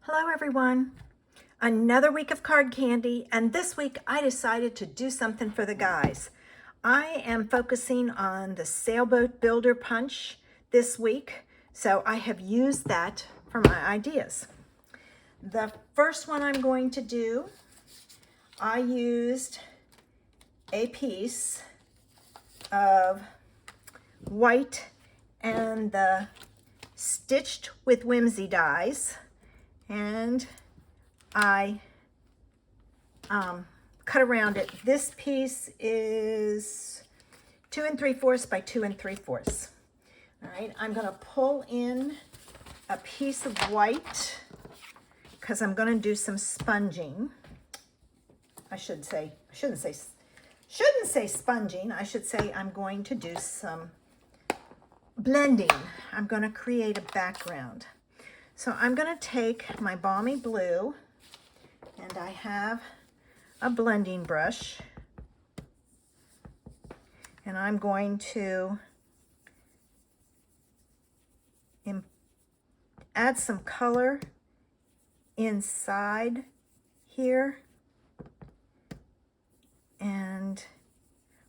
Hello everyone. Another week of card candy, and this week I decided to do something for the guys. I am focusing on the Sailboat Builder punch this week, so I have used that for my ideas. The first one I'm going to do, I used a piece of white and the Stitched with Whimsy dies, and I cut around it. This piece is 2 3/4 by 2 3/4. All right, I'm going to pull in a piece of white because I'm going to do some sponging. Shouldn't say sponging. I should say I'm going to do some blending. I'm going to create a background. So I'm going to take my balmy blue, and I have a blending brush, and I'm going to add some color inside here, and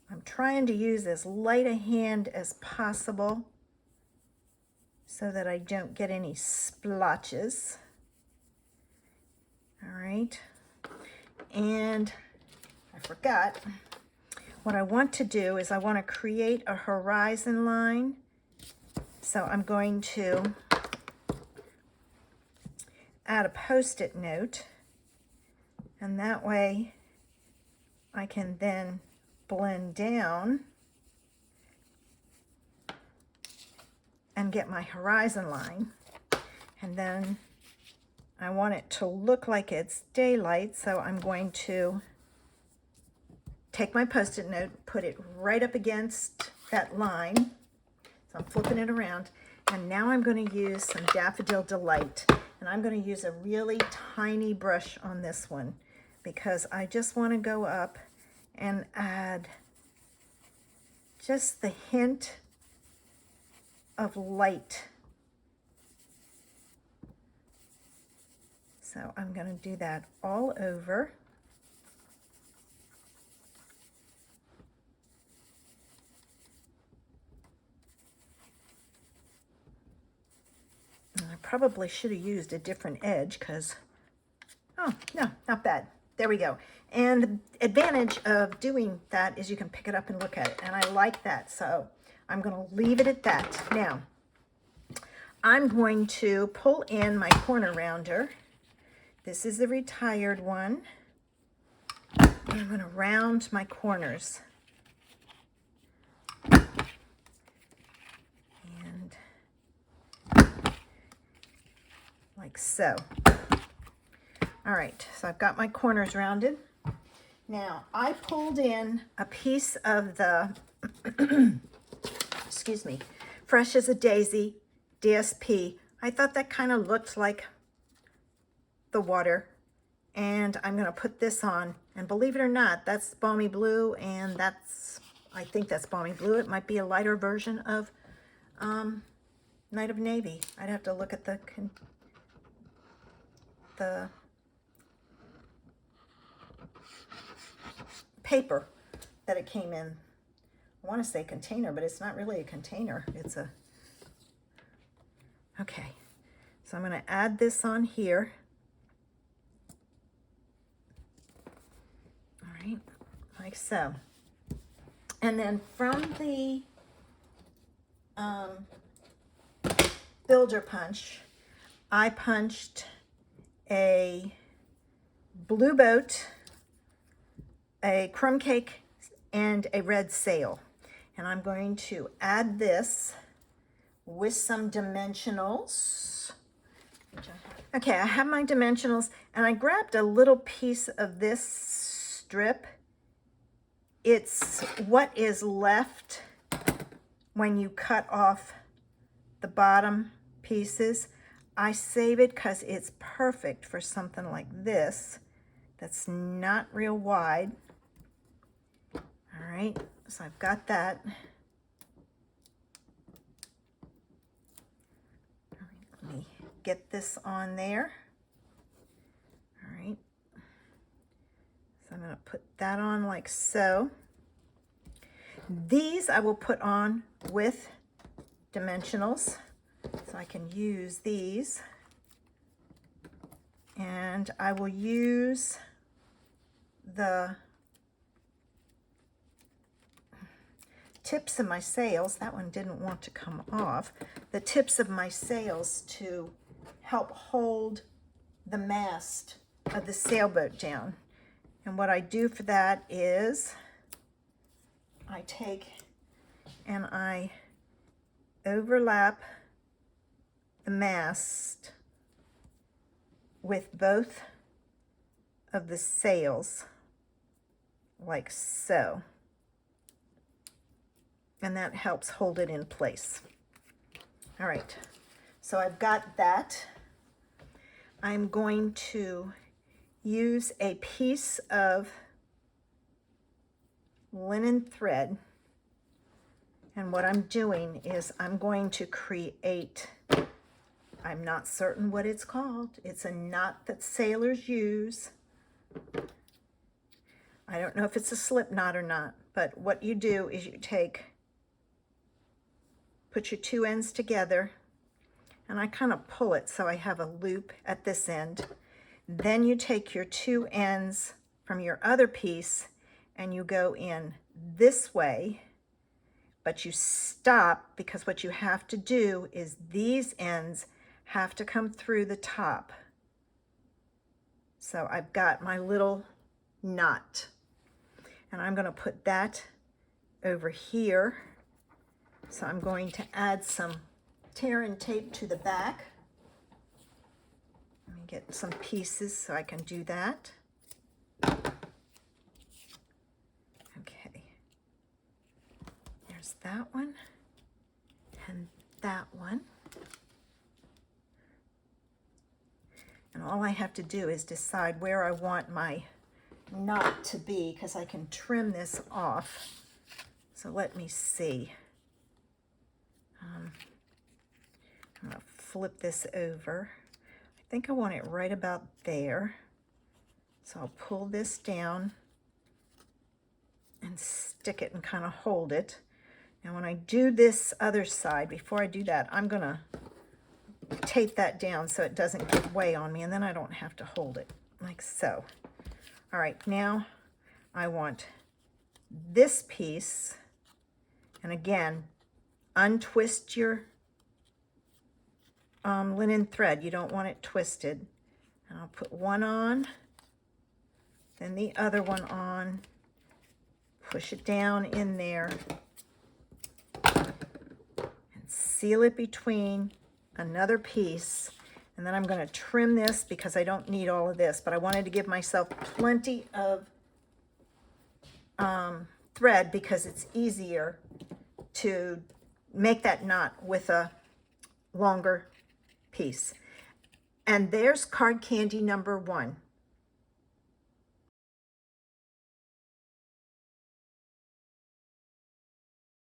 I'm trying to use as light a hand as possible so that I don't get any splotches. All right, and I forgot, what I want to do is I want to create a horizon line. So I'm going to add a Post-it note, and that way I can then blend down and get my horizon line. And then I want it to look like it's daylight, so I'm going to take my Post-it note, put it right up against that line. So I'm flipping it around, and now I'm going to use some Daffodil Delight, and I'm going to use a really tiny brush on this one because I just want to go up and add just the hint of light. So I'm going to do that all over. And I probably should have used a different edge because, oh, no, not bad. There we go. And the advantage of doing that is you can pick it up and look at it. And I like that. So I'm going to leave it at that. Now, I'm going to pull in my corner rounder. This is the retired one. And I'm going to round my corners. And like so. All right, so I've got my corners rounded. Now, I pulled in a piece of the, excuse me, Fresh as a Daisy DSP. I thought that kind of looked like the water, and I'm going to put this on, and believe it or not, that's Balmy Blue, and I think that's Balmy Blue. It might be a lighter version of Night of Navy. I'd have to look at the paper that it came in. I want to say container, but it's not really a container. It's a, okay. So I'm going to add this on here. All right, like so. And then from the Builder punch, I punched a blue boat, a crumb cake, and a red sail. And I'm going to add this with some dimensionals. Okay, I have my dimensionals, and I grabbed a little piece of this strip. It's what is left when you cut off the bottom pieces. I save it because it's perfect for something like this that's not real wide. All right, so I've got that. All right, let me get this on there. I'll put that on like so. These I will put on with dimensionals, so I can use these. And I will use the tips of my sails. That one didn't want to come off. The tips of my sails to help hold the mast of the sailboat down. And what I do for that is I take and I overlap the mast with both of the sails like so. And that helps hold it in place. All right, so I've got that. I'm going to use a piece of linen thread, and what I'm doing is I'm going to create, I'm not certain what it's called. It's a knot that sailors use. I don't know if it's a slip knot or not, but what you do is you put your two ends together, and I kind of pull it so I have a loop at this end. Then you take your two ends from your other piece and you go in this way, but you stop, because what you have to do is these ends have to come through the top. So I've got my little knot, and I'm going to put that over here. So I'm going to add some tear and tape to the back. Let me get some pieces so I can do that. Okay, there's that one and that one. And all I have to do is decide where I want my knot to be, because I can trim this off. So let me see. I'm going to flip this over. I think I want it right about there. So I'll pull this down and stick it and kind of hold it. Now when I do this other side, before I do that, I'm going to tape that down so it doesn't give way on me, and then I don't have to hold it like so. All right, now I want this piece, and again, untwist your linen thread. You don't want it twisted. And I'll put one on, then the other one on, push it down in there, and seal it between another piece. And then I'm going to trim this because I don't need all of this, but I wanted to give myself plenty of thread because it's easier to make that knot with a longer piece. And there's card candy number 1.